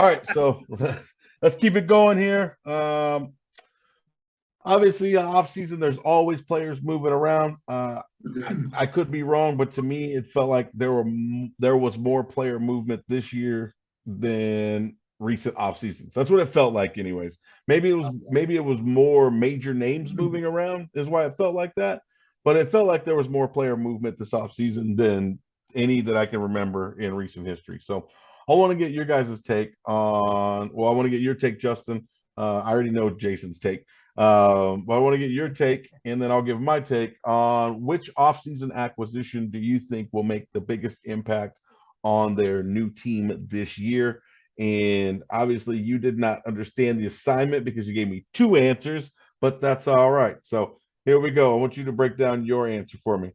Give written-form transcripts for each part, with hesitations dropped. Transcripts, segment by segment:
All right, so let's keep it going here. Obviously, off season, there's always players moving around. I could be wrong, but to me, it felt like there was more player movement this year than recent off seasons. That's what it felt like, anyways. Maybe it was more major names moving around is why it felt like that. But it felt like there was more player movement this off season than any that I can remember in recent history. So I want to get your guys' take on. Well, I want to get your take, Justin. I already know Jason's take. But I want to get your take, and then I'll give my take on which offseason acquisition do you think will make the biggest impact on their new team this year? And obviously, you did not understand the assignment because you gave me two answers, but that's all right. So here we go. I want you to break down your answer for me.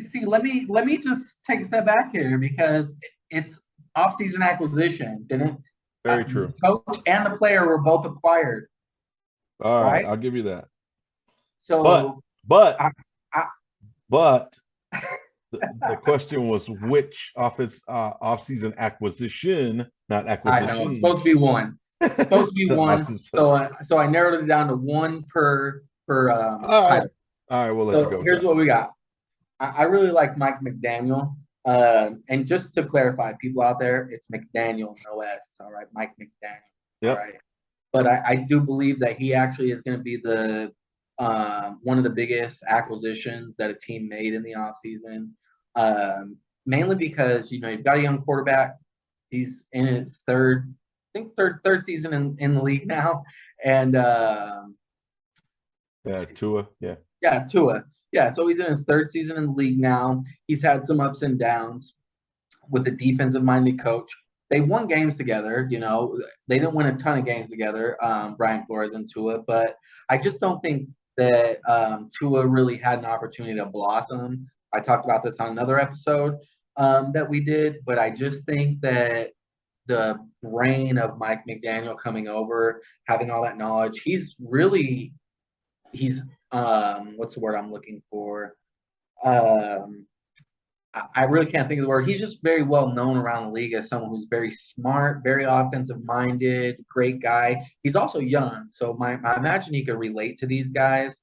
See, let me just take a step back here because it's off-season acquisition, didn't Very true. the coach and the player were both acquired, All right, right? I'll give you that. So, But I, I, but the question was which off-season acquisition, not I know it's acquisition. supposed to be one. It's supposed to be one. All So I narrowed it down to one per right, title. all right, we'll let you So go with here's that. what we got. I really like Mike McDaniel. And just to clarify, people out there, it's McDaniel, no S. All right, Mike McDaniel. All Yep. right. But I do believe that he actually is going to be the one of the biggest acquisitions that a team made in the offseason. Mainly because you've got a young quarterback. He's in his third season in the league now, and Yeah, Tua. Yeah. yeah, Tua. Yeah, so he's in his third season in the league now. He's had some ups and downs with the defensive-minded coach. They won games together. They didn't win a ton of games together, Brian Flores and Tua, but I just don't think that Tua really had an opportunity to blossom. I talked about this on another episode that we did, but I just think that the brain of Mike McDaniel coming over, having all that knowledge, he's what's the word I'm looking for? I really can't think of the word. He's just very well known around the league as someone who's very smart, very offensive minded, great guy. He's also young, so I imagine he could relate to these guys.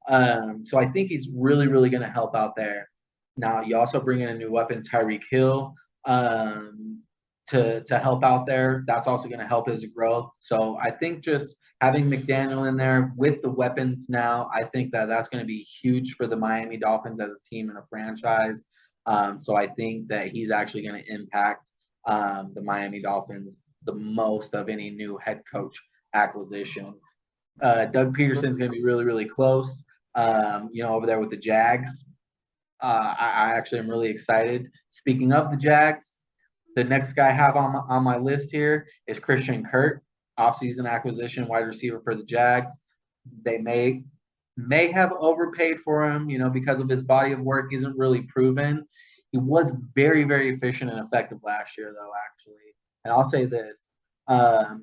So I think he's really, really going to help out there. Now you also bring in a new weapon, Tyreek Hill, to help out there. That's also going to help his growth. So I think just having McDaniel in there with the weapons now, I think that's going to be huge for the Miami Dolphins as a team and a franchise. So I think that he's actually going to impact the Miami Dolphins the most of any new head coach acquisition. Doug Peterson's going to be really, really close, over there with the Jags. I actually am really excited. Speaking of the Jags, the next guy I have on my list here is Christian Kirk, offseason acquisition, wide receiver for the Jags. They may have overpaid for him, because of his body of work isn't really proven. He was very, very efficient and effective last year, though, actually. And I'll say this.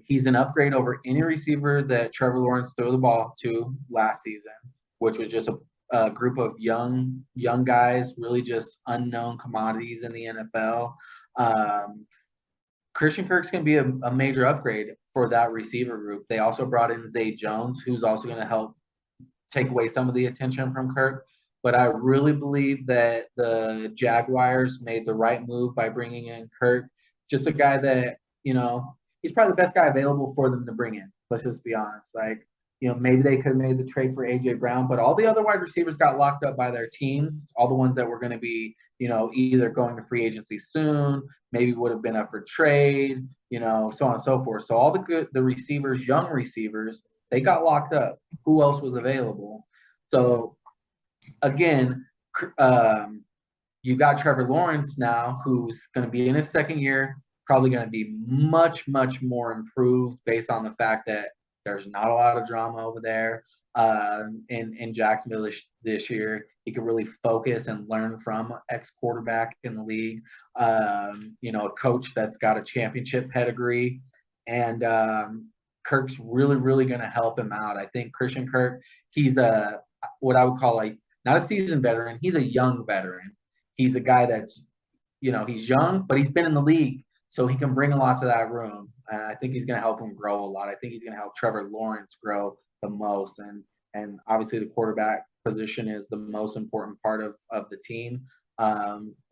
He's an upgrade over any receiver that Trevor Lawrence threw the ball to last season, which was just a group of young guys, really just unknown commodities in the NFL. Christian Kirk's going to be a major upgrade for that receiver group. They also brought in Zay Jones, who's also going to help take away some of the attention from Kirk. But I really believe that the Jaguars made the right move by bringing in Kirk. Just a guy that, he's probably the best guy available for them to bring in. Let's just be honest. Maybe they could have made the trade for A.J. Brown, but all the other wide receivers got locked up by their teams, all the ones that were going to be, either going to free agency soon, maybe would have been up for trade, so on and so forth. So all the receivers, young receivers, they got locked up. Who else was available? So, again, you got Trevor Lawrence now, who's going to be in his second year, probably going to be much, much more improved based on the fact that there's not a lot of drama over there in Jacksonville this year. He could really focus and learn from ex-quarterback in the league, a coach that's got a championship pedigree. And Kirk's really, really going to help him out. I think Christian Kirk, he's what I would call not a seasoned veteran. He's a young veteran. He's a guy that's, he's young, but he's been in the league, so he can bring a lot to that room. And I think he's going to help him grow a lot. I think he's going to help Trevor Lawrence grow the most. And obviously the quarterback position is the most important part of the team,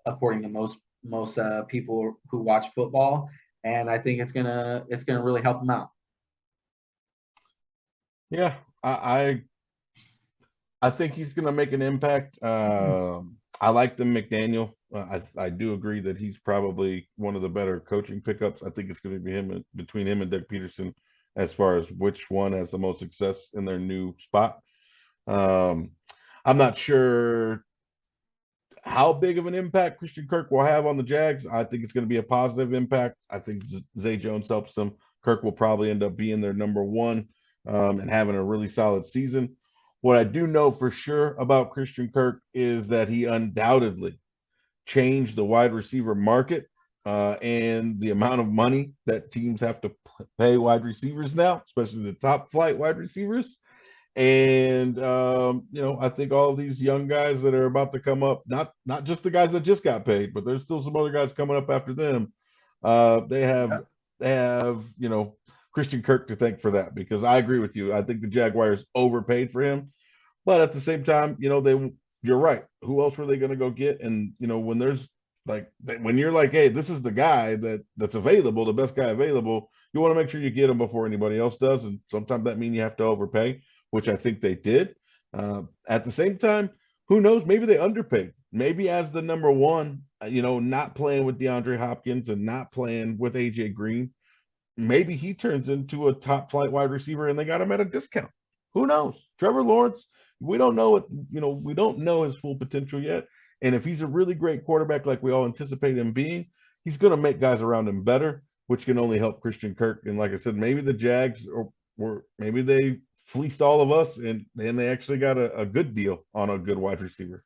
according to most people who watch football. And I think it's gonna really help him out. Yeah, I think he's going to make an impact. I like the McDaniel. I do agree that he's probably one of the better coaching pickups. I think it's going to be between him and Doug Peterson as far as which one has the most success in their new spot. I'm not sure how big of an impact Christian Kirk will have on the Jags. I think it's going to be a positive impact. I think Zay Jones helps them. Kirk will probably end up being their number one and having a really solid season. What I do know for sure about Christian Kirk is that he undoubtedly changed the wide receiver market and the amount of money that teams have to pay wide receivers now, especially the top flight wide receivers. And I think all of these young guys that are about to come up, not just the guys that just got paid, but there's still some other guys coming up after them. They have Christian Kirk to thank for that, because I agree with you. I think the Jaguars overpaid for him, but at the same time, you're right. Who else were they going to go get? And when there's when you're like, hey, this is the guy that's available, the best guy available, you want to make sure you get him before anybody else does. And sometimes that means you have to overpay, which I think they did. At the same time, who knows? Maybe they underpaid. Maybe as the number one, not playing with DeAndre Hopkins and not playing with AJ Green, maybe he turns into a top flight wide receiver and they got him at a discount. Who knows? Trevor Lawrence, we don't know it. We don't know his full potential yet. And if he's a really great quarterback, like we all anticipate him being, he's going to make guys around him better, which can only help Christian Kirk. And like I said, maybe the Jags or maybe they fleeced all of us and they actually got a good deal on a good wide receiver.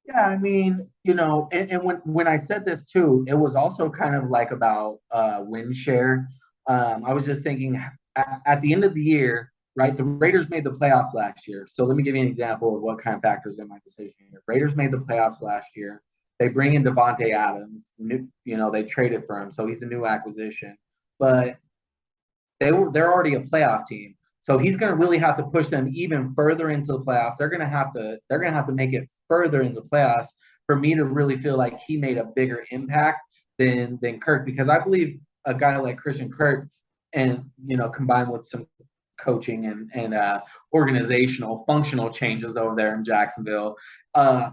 Yeah, I mean, and when I said this too, it was also kind of like about win share. I was just thinking at the end of the year, right? The Raiders made the playoffs last year. So let me give you an example of what kind of factors in my decision here. Raiders made the playoffs last year. They bring in Devontae Adams. They traded for him, so he's a new acquisition. But they're already a playoff team. So he's going to really have to push them even further into the playoffs. They're going to have to make it further in the playoffs for me to really feel like he made a bigger impact than Kirk, because I believe a guy like Christian Kirk, and combined with some coaching and organizational functional changes over there in Jacksonville,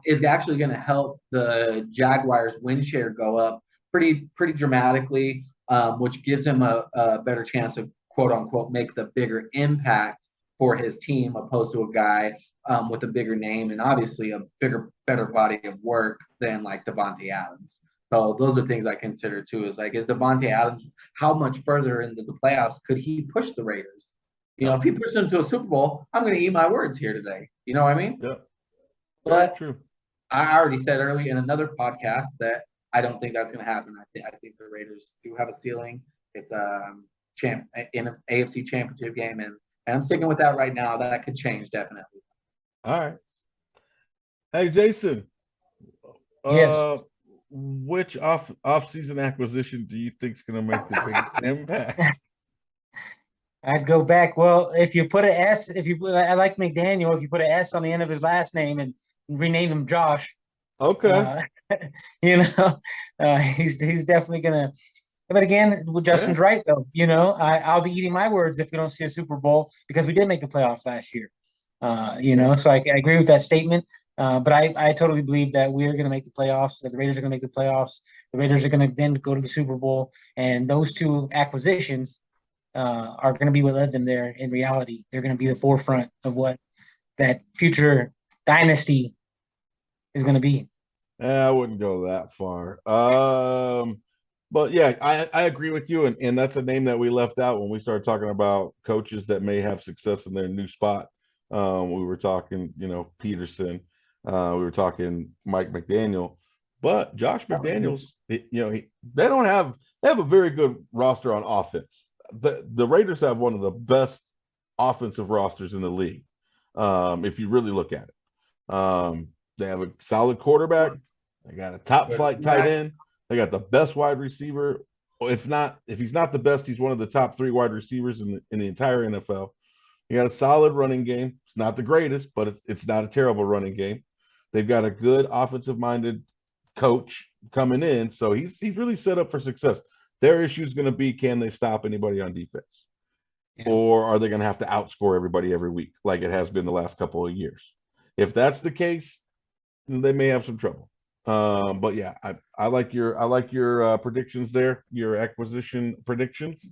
is actually going to help the Jaguars win share go up pretty dramatically, which gives him a better chance of quote unquote make the bigger impact for his team, opposed to a guy with a bigger name and obviously a better body of work than like Devontae Adams. So those are things I consider too. Is Devontae Adams, how much further into the playoffs could he push the Raiders? If he pushes them to a Super Bowl, I'm going to eat my words here today. You know what I mean? Yeah. But true. I already said early in another podcast that I don't think that's going to happen. I think the Raiders do have a ceiling. It's in an AFC Championship game, and I'm sticking with that right now. That could change definitely. All right. Hey, Jason. Yes. Which off-season acquisition do you think is going to make the biggest impact? I'd go back. Well, if you put an S, I like McDaniel. If you put an S on the end of his last name and rename him Josh, okay. He's definitely gonna. But again, Justin's right though. I'll be eating my words if we don't see a Super Bowl, because we did make the playoffs last year. So I agree with that statement. But I totally believe that we're going to make the playoffs, that the Raiders are going to make the playoffs. The Raiders are going to then go to the Super Bowl. And those two acquisitions are going to be what led them there in reality. They're going to be the forefront of what that future dynasty is going to be. I wouldn't go that far. But yeah, I agree with you. And that's a name that we left out when we started talking about coaches that may have success in their new spot. We were talking, Peterson. We were talking Mike McDaniel. But Josh McDaniels, they have a very good roster on offense. The Raiders have one of the best offensive rosters in the league, if you really look at it. They have a solid quarterback. They got a top flight tight end. They got the best wide receiver. If he's not the best, he's one of the top 3 wide receivers in the entire NFL. He got a solid running game. It's not the greatest, but it's not a terrible running game. They've got a good offensive-minded coach coming in, so he's really set up for success. Their issue is going to be, can they stop anybody on defense? Yeah. Or are they going to have to outscore everybody every week like it has been the last couple of years? If that's the case, they may have some trouble. But yeah, I like your predictions there, your acquisition predictions.